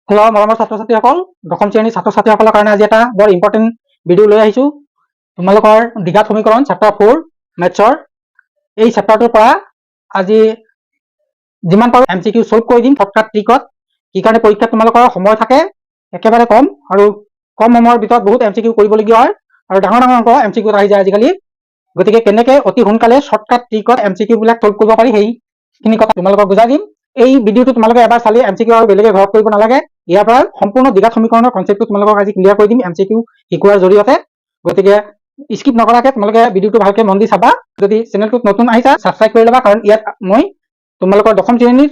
Hello' মৰমৰ ছাত্ৰ ছাত্ৰীসকল, দশম শ্ৰেণীৰ ছাত্ৰ ছাত্ৰীসকলৰ কাৰণে আজি এটা বৰ ইম্পৰ্টেণ্ট ভিডিঅ' লৈ আহিছোঁ। তোমালোকৰ দ্বিঘাত সমীকৰণ চেপ্টাৰ 4 মেথছৰ এই চেপ্টাৰটোৰ পৰা আজি যিমান পাৰোঁ MCQ চল্ভ কৰি দিম শৰ্টকাট ট্ৰিকত। কি কাৰণে পৰীক্ষাত তোমালোকৰ সময় থাকে একেবাৰে কম, আৰু কম সময়ৰ ভিতৰত বহুত MCQ কৰিবলগীয়া হয়, আৰু ডাঙৰ ডাঙৰ অংক MCQ আহি যায় আজিকালি। গতিকে কেনেকৈ অতি সোনকালে শৰ্টকাট ট্ৰিকত MCQ বিলাক চল্ভ কৰিব পাৰি সেইখিনি কথা তোমালোকক বুজাই দিম। এই ভিডিঅ'টো তোমালোকে এবাৰ চালি MCQ আৰু বেলেগে ঘৰত কৰিব নালাগে। ইয়াৰ পৰা সম্পূৰ্ণ দ্বিঘাত সমীকৰণৰ কনচেপ্টটো তোমালোকক আজি ক্লিয়াৰ কৰি দিম MCQ শিকোৱাৰ জৰিয়তে। গতিকে স্কিপ নকৰাকে তোমালোকে ভিডিঅ'টো ভালকে মন দি চাবা। যদি চেনেলটোত নতুন আহিছা ছাবস্ক্ৰাইব কৰি ল'বা, কাৰণ ইয়াত মই তোমালোকৰ দশম শ্ৰেণীৰ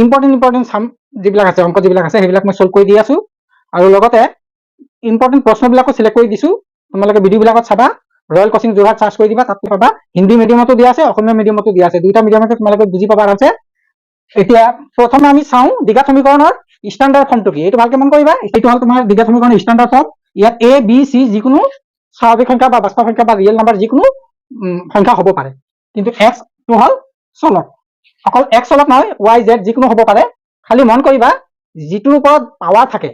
ইম্পৰ্টেণ্ট চাম যিবিলাক আছে, অংক যিবিলাক আছে সেইবিলাক মই চল্ভ কৰি দি আছো, আৰু লগতে ইম্পৰ্টেণ্ট প্ৰশ্নবিলাকো চিলেক্ট কৰি দিছো। তোমালোকে ভিডিঅ'বিলাকত চাবা, ৰয়েল কোচিং যোৰহাট চাৰ্চ কৰি দিবা, তাত পাবা। হিন্দী মিডিয়ামতো দিয়া আছে, অসমীয়া মিডিয়ামতো দিয়া আছে, দুইটা মিডিয়ামতে তোমালোকে বুজি পাবা আছে। এতিয়া প্ৰথমে আমি চাওঁ দ্বিঘাত সমীকৰণৰ ষ্টেণ্ডাৰ্ড ফৰ্মটো কি। এইটো ভালকে মন কৰিবা, এইটো হ'ল তোমাৰ দ্বিঘাত সমীকৰণৰ ষ্টেণ্ডাৰ্ড ফৰ্ম। ইয়াত A, B, C যিকোনো স্বাভাৱিক সংখ্যা বা বাস্তৱ সংখ্যা বা ৰিয়েল নাম্বাৰ যিকোনো সংখ্যা হ'ব পাৰে, কিন্তু X টো হ'ল চলক। অকল X চলক নহয়, Y, Z যিকোনো হ'ব পাৰে। খালি মন কৰিবা যিটোৰ ওপৰত পাৱাৰ থাকে,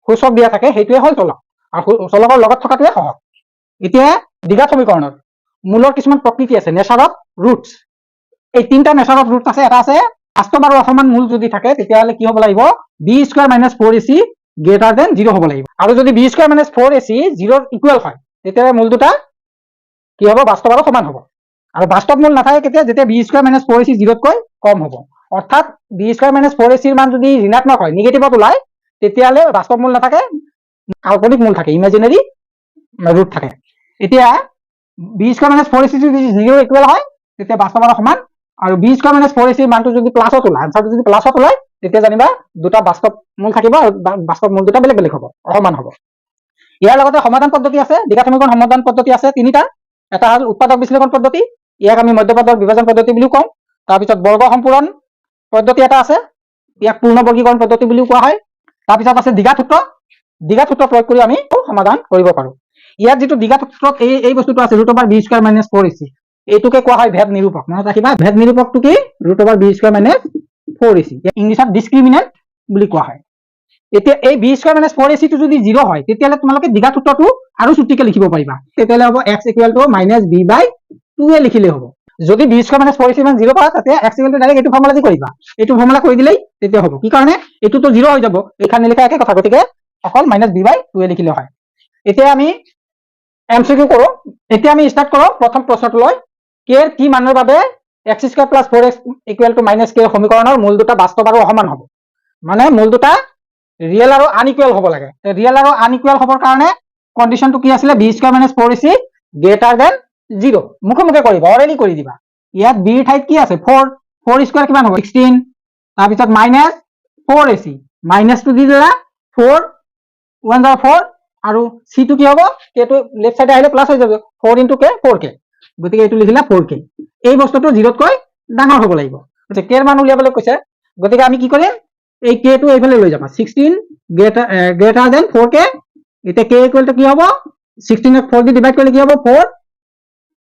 সূচক দিয়া থাকে, সেইটোৱে হ'ল চলক, আৰু চলকৰ লগত থকাটোৱে সহগ। এতিয়া দ্বিঘাত সমীকৰণৰ মূলৰ কিছুমান প্ৰকৃতি আছে, নেচাৰ অফ ৰুটছ। এই তিনিটা নেচাৰ অফ ৰুটছ আছে। এটা আছে বাস্তৱ আৰু অসমান মূল যদি থাকে তেতিয়াহ'লে কি হ'ব লাগিব, b square minus 4ac greater than 0 হ'ব লাগিব। আৰু যদি B square minus 4ac 0 equal হয় তেতিয়াহ'লে মূল দুটা কি হ'ব, বাস্তৱ আৰু সমান হ'ব। আৰু বাস্তৱ মূল নাথাকে কেতিয়া, যেতিয়া বি স্কোৱাৰ মাইনাছ 4ac 0তকৈ কম হ'ব। অৰ্থাৎ বি স্কোৱাৰ মাইনাছ 4ac ৰ মান যদি ঋণাত্মক হয়, নিগেটিভত ওলায়, তেতিয়াহ'লে বাস্তৱ মূল নাথাকে, কাল্পনিক মূল থাকে, ইমেজিনেৰী ৰুট থাকে। এতিয়া বি স্কোৱাৰ মাইনাছ 4ac যদি 0 ইকুৱেল হয় তেতিয়া বাস্তৱ আৰু সমান, আৰু বি স্কোৱাৰ মাইনাছ 4ac ৰ মানটো যদি প্লাছত ওলায়, আনচাৰটো যদি প্লাছত ওলায়, তেতিয়া জানিবা দুটা বাস্তৱ মূল থাকিব, আৰু বাস্তৱ মূল দুটা বেলেগ বেলেগ হ'ব, অসমান হ'ব। ইয়াৰ লগতে সমাধান পদ্ধতি আছে, দ্বিঘাত সমীকৰণ সমাধান পদ্ধতি আছে তিনিটা। এটা হ'ল উৎপাদক বিশ্লেষণ পদ্ধতি, ইয়াক আমি মধ্যপদৰ বিভাজন পদ্ধতি বুলিও কওঁ। তাৰপিছত বৰ্গ সম্পূৰণ পদ্ধতি এটা আছে, ইয়াক পূৰ্ণ বৰ্গীকৰণ পদ্ধতি বুলিও কোৱা হয়। তাৰপিছত আছে দ্বিঘাত সূত্ৰ। দ্বিঘাত সূত্ৰ প্ৰয়োগ কৰি আমি সমাধান কৰিব পাৰো। ইয়াত যিটো দ্বিঘাত সূত্ৰত এই বস্তুটো আছে √b² - 4ac, এইটোকে কোৱা হয় ভেদ নিৰূপক। মনত ৰাখিবা, ভেদ নিৰূপকটো কি, √b² - 4ac, ইংলিছত ডিছক্ৰিমিনেণ্ট বুলি কোৱা হয়। এতিয়া এই b² - 4ac টো যদি 0 হয় তেতিয়াহ'লে তোমালোকে দ্বিঘাত সূত্ৰটো আৰু চুটিকে লিখিব পাৰিবা। তেতিয়াহ'লে হ'ব x = -b/2a লিখিলে হ'ব। যদি b² - 4ac মান 0 পায় তাতে x ডাইৰেক্ট এইটো ফৰ্মুলা দি কৰিবা, এইটো ফৰ্মুলা কৰি দিলেই তেতিয়া হ'ব। কি কাৰণে, এইটোতো 0 হৈ যাব, এইখান নিলিখা একে কথা, গতিকে অকল -b/2a লিখিলে হয়। এতিয়া আমি MCQ কৰো। এতিয়া আমি ষ্টাৰ্ট কৰো প্ৰথম প্ৰশ্নটো লৈ। k ৰ কি মানৰ বাবে x² + 4x = -k সমীকৰণৰ মূল দুটা বাস্তৱ আৰু অসমান হ'ব। মানে মূল দুটা ৰিয়েল আৰু আনইকুৱেল হ'ব লাগে। ৰিয়েল আৰু আনইকুৱেল হ'বৰ কাৰণে কণ্ডিশ্যনটো কি আছিলে, b² - 4ac গ্ৰেটাৰ দেন 0। মুখে কৰিবা, অৰেলি কৰি দিবা। ইয়াত b ৰ ঠাইত কি আছে, 4 কিমান হ'ব, 16। তাৰপিছত -4ac, মাইনাছটো দি দিলা, 4 1 * 4, আৰু c টো কি হ'ব, k টো লেফ্ট সাইডে আহিলে প্লাস হৈ যাব, 4 * k 4k, গতিকে এইটো লিখিলা 4k। এই বস্তুটো 0তকৈ ডাঙৰ হ'ব লাগিব, k ৰ মান উলিয়াবলৈ কৈছে। গতিকে আমি কি কৰিম, এই k টো এইফালে লৈ যাবা, 16 গ্ৰেটাৰ দেন 4k। এতিয়া k = কি হ'ব, 16ক 4 দি ডিভাইড কৰিলে কি হ'ব, 4,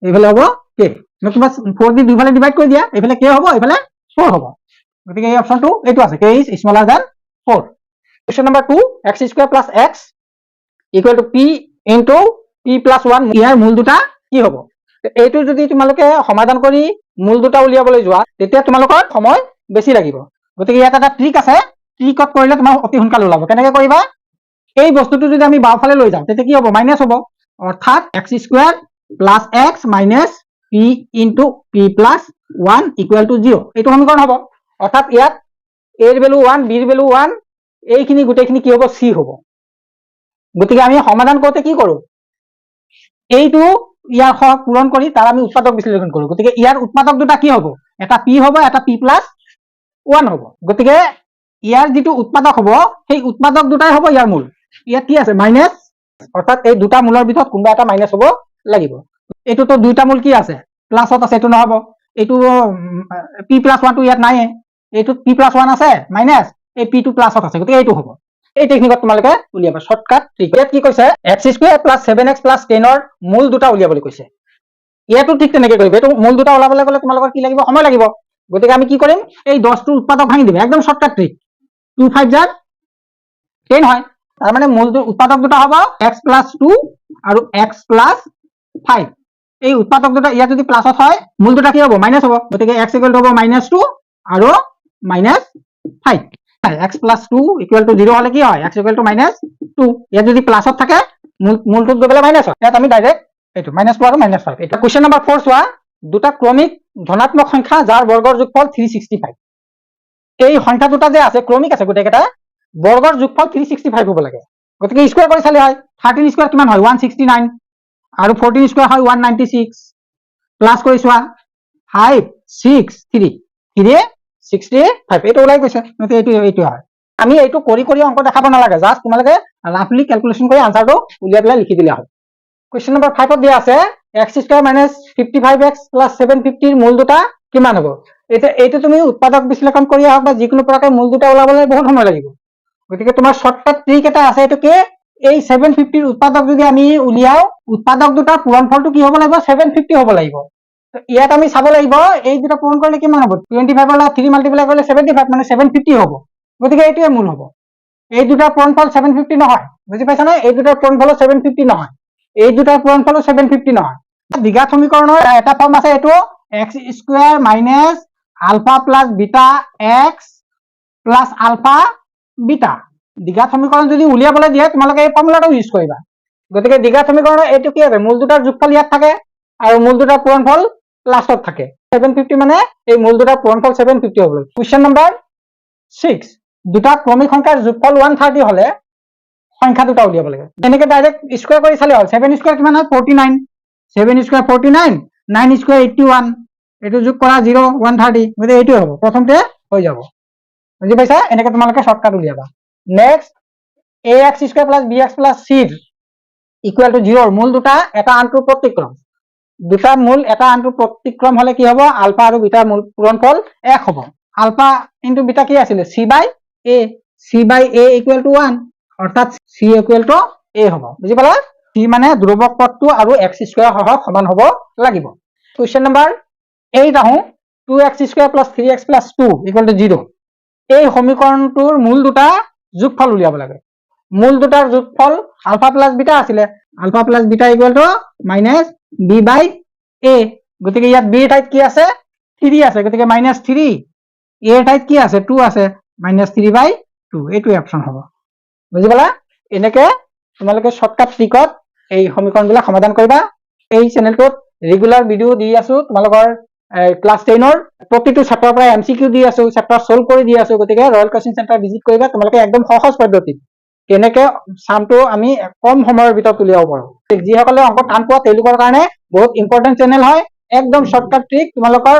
এইফালে হ'ব k। নতুবা 4 দি দুইফালে ডিভাইড কৰি দিয়া, এইফালে k হ'ব, এইফালে 4 হ'ব। গতিকে এই অপচনটো এইটো আছে, k is smaller than 4। Question number 2, x² + x = p * p + 1, ইয়াৰ মূল দুটা কি হ'ব। এইটো যদি তোমালোকে সমাধান কৰি মূল দুটা উলিয়াবলৈ যোৱা তেতিয়া তোমালোকৰ সময় বেছি লাগিব। গতিকে ইয়াত এটা ট্ৰিক আছে, ট্ৰিকত কৰিলে তোমাৰ অতি সোনকালে ওলাব। কেনেকে কৰিবা, এই বস্তুটো যদি আমি বাওঁফালে লৈ যাওঁ তেতিয়া কি হ'ব, মাইনাছ হ'ব, অৰ্থাৎ x² + x - p * p + 1 = 0, এইটো সমীকৰণ হ'ব। অৰ্থাৎ ইয়াত a ৰ ভেলু 1, b ৰ ভেলু 1, এইখিনি গোটেইখিনি কি হ'ব, c হ'ব। গতিকে আমি সমাধান কৰোঁতে কি কৰোঁ, এইটো ইয়াৰ সহগ পূৰণ কৰি তাৰ আমি উৎপাদক বিশ্লেষণ কৰোঁ। গতিকে ইয়াৰ উৎপাদক দুটা কি হ'ব, এটা p হ'ব, এটা p + 1 হ'ব। গতিকে ইয়াৰ যিটো উৎপাদক হ'ব সেই উৎপাদক দুটাই হ'ব ইয়াৰ মূল। ইয়াত কি আছে, মাইনাছ, অৰ্থাৎ এই দুটা মূলৰ ভিতৰত কোনোবা এটা মাইনাছ হ'ব লাগিব। এইটোতো দুইটা মূল কি আছে, প্লাছত আছে, এইটো নহ'ব। এইটো p + 1 টো ইয়াত নাইয়ে, এইটোত p + 1 আছে মাইনাছ, এই p টো প্লাছত আছে, গতিকে এইটো হ'ব। এই টেকনিকত তোমালোকে উলিয়াবা, শৰ্টকাট ট্ৰিক। ইয়াত কি কৈছে, x² + 7x + 10 ৰ মূল দুটা উলিয়াবলৈ কৈছে। ইয়াতো ঠিক তেনেকে কৰিব, এইটো মূল দুটা ওলাবলৈ গ'লে তোমালোকৰ কি লাগিব, সময় লাগিব। গতিকে আমি কি কৰিম, এই 10টোৰ উৎপাদক ভাঙি দিম, একদম শৰ্টকাট ট্ৰিক। 2 × 5 = 10 হয় তাৰ মানে মূল উৎপাদক দুটা হ'ব x + 2 আৰু x + 5 এই উৎপাদক দুটা ইয়াত যদি প্লাছত হয় মূল দুটা কি হ'ব মাইনাস হ'ব গতিকে x = হ'ব -2 আৰু -5 x + 2 = 0 হলে কি হয় x = -2 ইয়াত যদি প্লাছত থাকে মূলটোত গৈ পেলাই মাইনাস হয় ইয়াত আমি ডাইৰেক্ট এইটো -2 আৰু -5 এটা কোৱেশ্চন নম্বৰ 4 চোৱা দুটা ক্ৰমিক ধনাত্মক সংখ্যা যাৰ বৰ্গৰ যোগফল 365 এই সংখ্যা দুটা যে আছে ক্ৰমিক আছে গোটেইকেইটা বৰ্গৰ যোগফল 365 হ'ব লাগে গতিকে স্কয়াৰ কৰি চালে হয় 13 স্কয়াৰ কিমান হয় 169 আৰু 14 স্কয়াৰ হয় 196 প্লাস কৰি চোৱা 5 6 3 3 65 এইটো ওলাই গৈছে এইটো হয় আমি এইটো কৰি অংক দেখাব নালাগে জাস্ট তোমালোকে ৰাফলি ক্যালকুলেশন কৰি আনসাৰটো উলিয়াই পেলাই লিখি দিলে হয় কোৱেশ্চন নম্বৰ 5 ত দিয়া আছে x² - 55x + 750 ৰ মূল দুটা কিমান হ'ব এইটো তুমি উৎপাদক বিশ্লেষণ কৰি হওক বা যিকোনো প্ৰকাৰে মূল দুটা ওলাবলৈ বহুত সময় লাগিব গতিকে তোমাৰ শৰ্টকাট ট্ৰিক এটা আছে এইটো কি এই 750 ৰ উৎপাদক যদি আমি উলিয়াও উৎপাদক দুটাৰ পূৰণফলটো কি হ'ব লাগিব 750 হ'ব লাগিব ইয়াত আমি চাব লাগিব এই দুটা পূৰণ কৰিলে কিমান হ'ব 25 ৰ লগত 3 মাল্টিপ্লাই কৰিলে 75 মানে 750 হ'ব গতিকে এইটোৱে মূল হ'ব এই দুটাৰ পূৰণফল 750 নহয় বুজি পাইছা না এই দুটাৰ পূৰণফল 750 নহয় এই দুটাৰ পূৰণফল 750 নহয় দ্বিঘাত সমীকৰণৰ এটা ফৰ্ম আছে এইটো x² - alpha + beta x + alpha beta দ্বিঘাত সমীকৰণ যদি উলিয়াবলৈ দিয়ে তোমালোকে এই ফৰ্মুলাটো ইউজ কৰিবা গতিকে দ্বিঘাত সমীকৰণৰ এইটো কি আছে মূল দুটাৰ যোগফল ইয়াত থাকে আৰু মূল দুটাৰ পূৰণফল লাষ্টত থাকে 750 মানে এই মূল দুটাৰ পূৰণফল 750 হ'ব কোৱেশ্চন নম্বৰ 6 দুটা ক্ৰমিক সংখ্যাৰ যোগফল 130 হলে সংখ্যা দুটা উলিয়াব লাগে এনেকৈ ডাইৰেক্ট স্কয়াৰ কৰি চালে হ'ল 7 স্কয়াৰ কিমান হয় 49 7 স্কয়াৰ 49 9 স্কয়াৰ 81 এইটো যোগ কৰা 0 130 মানে এইটো হ'ব প্ৰথমতে হৈ যাব বুজি পাইছা এনেকৈ তোমালোকে shortcut উলিয়াবা next ax² + bx + c = 0 ৰ মূল দুটা এটা আনটোৰ প্ৰতিক্ৰম দুটা মূল এটা আনটোৰ প্ৰতিক্ৰম হলে কি হ'ব আলফা আৰু বিটাৰ মূল পূৰণফল 1 হ'ব আলফা * বিটা কি আছিল c/a c/a = 1 অৰ্থাৎ c = a হ'ব বুজি পালা c মানে ধ্ৰুৱক পদটো আৰু x² সহ সমান হ'ব লাগিব কোৱেশ্চন নম্বৰ 8 আহো 2x² + 3x + 2 = 0 এই সমীকৰণটোৰ মূল দুটা যোগফল উলিয়াব লাগে মূল দুটাৰ যোগফল আলফা + বিটা আছিল আলফা + বিটা = b/a গতিকে ইয়াত b ৰ ঠাইত কি আছে 3 আছে গতিকে -3 a ৰ ঠাইত কি আছে 2 আছে -3/2 এইটোৱে অপচন হ'ব বুজি পালা এনেকৈ তোমালোকে শৰ্টকাট ট্ৰিকত এই সমীকৰণবিলাক সমাধান কৰিবা এই চেনেলটোত ৰেগুলাৰ ভিডিও দি আছো তোমালোকৰ ক্লাস 10 ৰ প্ৰতিটো চেপ্টাৰৰ পৰা এমসিকিউ দি আছো চেপ্টাৰ সলভ কৰি দি আছো গতিকে ৰয়েল কোচিং চেণ্টাৰ ভিজিট কৰিবা তোমালোকে একদম সহজ পদ্ধতিত কেনেকৈ সামটো আমি কম সময়ৰ ভিতৰত উলিয়াব পাৰো যিসকলে অংক টান পোৱা তেওঁলোকৰ কাৰণে বহুত ইম্পৰ্টেন্ট চেনেল হয় একদম শৰ্টকাট ট্ৰিক তোমালোকৰ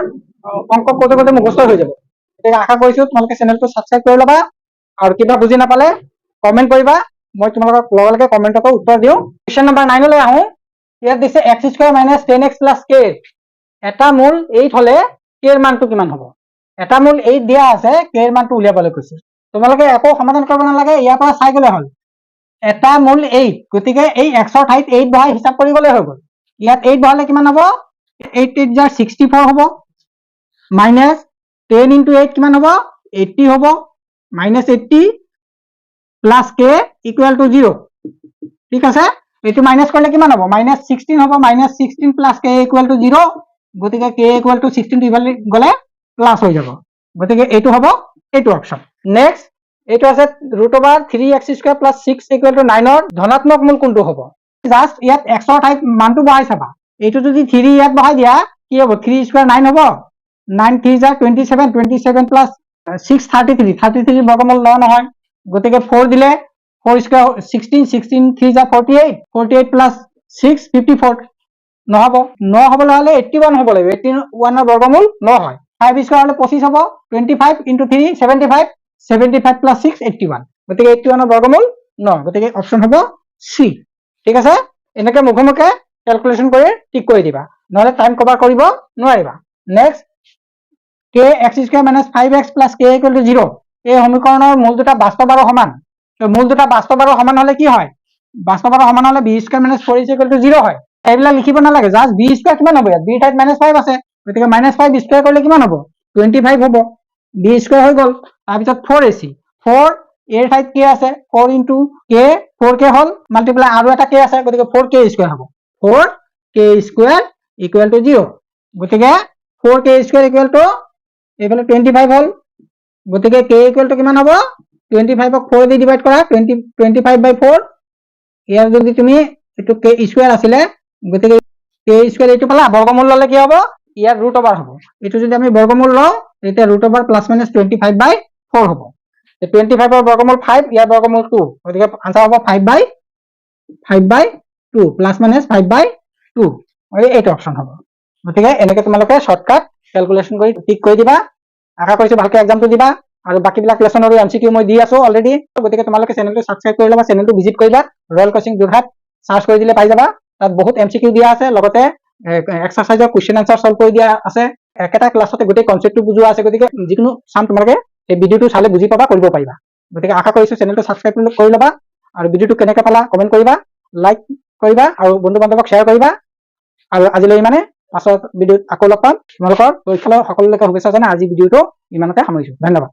অংক কৰোঁতে মুখস্থ হৈ যাব গতিকে আশা কৰিছো তোমালোকে চেনেলটো সাবস্ক্ৰাইব কৰি ল'বা আৰু কিবা বুজি নাপালে কমেন্ট কৰিবা মই তোমালোকক লগে কমেন্টত উত্তৰ দিও কোৱেশ্চন নম্বৰ 9 লৈ আহো ইয়াত দিছে x² - 10x + k এটা মূল 8 হলে k ৰ মানটো কিমান হ'ব এটা মূল 8 দিয়া আছে k ৰ মানটো উলিয়াবলৈ কৈছে তোমালোকে একো সমাধান কৰিব নালাগে ইয়াৰ পৰা চাই গলে হ'ল এটা মূল 8 গতিকে এই x ৰ ঠাইত 8 বহাই হিসাব কৰি গলে হৈ গল ইয়াত 8 বহালে কিমান হ'ব 8 8 * 64 হ'ব -10 * 8 কিমান হ'ব 80 হ'ব -80 + k = 0 ঠিক আছে এইটো মাইনাস কৰিলে কিমান হ'ব -16 হ'ব -16 + k = 0 গতিকে k = 16 ইফালে গলে প্লাস হৈ যাব গতিকে এইটো হ'ব এইটো অপচন নেক্সট এইটো আছে √3x² + 6 = 9 ৰ ধনাত্মক মূল কোনটো হ'ব জাস্ট ইয়াত x ৰ ঠাইত মানটো বহাই চাবা এইটো যদি 3 ইয়াত বহাই দিয়া কি হ'ব 3 স্কয়াৰ 9 হ'ব 9 3 * 27 27 + 6 33 33 বৰ্গমূল 9 নহয় গতিকে 4 দিলে 4 স্কয়াৰ 16 16 3 * 48 48 + 6 54 নহব 9 হ'বলৈ হলে 81 হ'ব লাগিব 81 ৰ বৰ্গমূল 9 হয় 5 স্কয়াৰ হলে 25 হ'ব 25 * 3 75 75 + 6 81 গতিকে 81 ৰ বৰ্গমূল 9 গতিকে অপচন হ'ব সি ঠিক আছে এনেকৈ মুখে ক্যালকুলেশন কৰি ঠিক কৰি দিবা নহলে টাইম কভাৰ কৰিব নোৱাৰিবা নেক্সট kx² - 5x + k = 0 এই সমীকৰণৰ মূল দুটা বাস্তৱ আৰু সমান তো মূল দুটা বাস্তৱ আৰু সমান হলে কি হয় বাস্তৱ আৰু সমান হলে b² - 4ac = 0 হয় এইবিলাক লিখিব নালাগে জাস্ট b² কিমান হ'ব ইয়াত b ঠাইত -5 আছে গতিকে -5 স্কয়াৰ কৰিলে কিমান হ'ব 25 হ'ব b² হৈ গল তাৰ পিছত 4ac 4 এৰ ঠাইত কে আছে 4 ইনটু কে 4k হল মাল্টিপ্লাই আৰু এটা কে আছে গতিকে 4k স্কয়াৰ হ'ব 4k স্কয়াৰ ইকুৱেল টু 0 গতিকে 4k স্কয়াৰ ইকুৱেল টু এইফালে 25 হল গতিকে k ইকুৱেল টু কিমান হ'ব 25 ক 4 দি ডিভাইড কৰা 25/4 ইয়াৰ যদি তুমি এটো k স্কয়াৰ আছিলে গতিকে k স্কয়াৰ এটো পালা বৰ্গমূল ললে কি হ'ব ইয়াৰ ৰুট ওভাৰ হ'ব এটো যদি আমি বৰ্গমূল লওঁ তেতিয়া ৰুট ওভাৰ প্লাস মাইনাস 25/4 হ'ব 25 ৰ বৰ্গমূল 5 ইয়াৰ বৰ্গমূল 2 গতিকে আনসাৰ হ'ব 5/2 প্লাস মাইনাস 5/2 আৰু এইটো অপচন হ'ব গতিকে এনেকৈ তোমালোকে শৰ্টকাট ক্যালকুলেশন কৰি টিক কৰি দিবা আশা কৰিছো ভালকে এক্সামটো দিবা আৰু বাকিবিলাক লেসনৰ এমসিকিউ মই দি আছো অলৰেডি গতিকে তোমালোকে চেনেলটো সাবস্ক্ৰাইব কৰি লবা চেনেলটো ভিজিট কৰিবা ৰয়েল কোচিং যোৰহাট সাৰ্চ কৰি দিলে পাই যাবা তাত বহুত এমসিকিউ দিয়া আছে লগতে এক্সাৰসাইজৰ কোৱেশ্চন আনসাৰ সলভ কৰি দিয়া আছে একেটা ক্লাছতে গোটেই কনসেপ্টটো বুজোৱা আছে গতিকে যিকোনো সাম তোমালোকে এই ভিডিওটো চালে বুজি পাবা কৰিব পাৰিবা গতিকে আশা কৰিছো চেনেলটো সাবস্ক্ৰাইব কৰি লবা আৰু ভিডিওটো কেনেকৈ পালা কমেন্ট কৰিবা লাইক কৰিবা আৰু বন্ধু বান্ধৱক শ্বেয়াৰ কৰিবা আৰু আজিলৈ মানে পাছত ভিডিওত আকৌ লগ পাম তোমালোকৰ পৰীক্ষালৈ সকলোলৈকে শুভেচ্ছা জনাই আজি ভিডিওটো ইমানতে সামৰিছো ধন্যবাদ